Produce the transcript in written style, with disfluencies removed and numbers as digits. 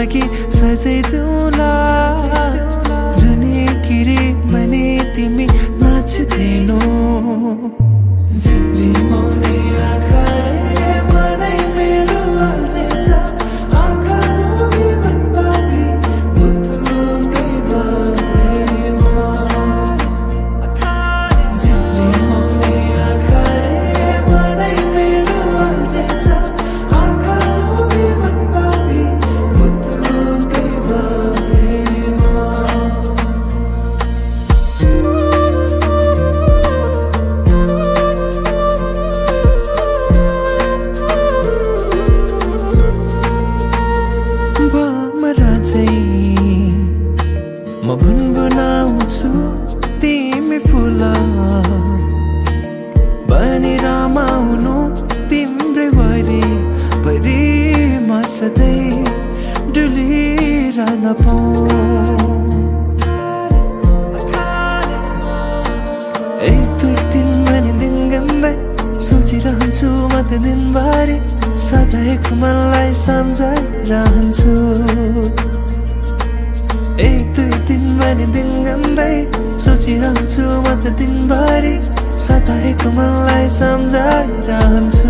लागि सजाइदेऊला जुनी किरी मनी तिमी नाच्दिनु झिमझिमाउने आँखाले मनै मेरो अल्झिन्छ आँखा लोभी मन पापी पुतुकै बारेमा झिमझिमाउने आँखाले मनै मेरो अल्झिन्छ आँखा लोभी मन पापी पुतुकै बारेमा म गुनगुनाउँछु तिमी फुल बनी रमाउनु तिम्रै वरिपरि म सधैँ डुलिरहन पाऊँ एक दुई दिन भनी दिन गन्दै सोचिरहन्छु म त दिनभरि सधैँको मनलाई सम्झाइरहन्छु एक दुई दिन भनी दिन गन्दै सोचिरहन्छु म त दिनभरि सधैँको मनलाई सम्झाइरहन्छु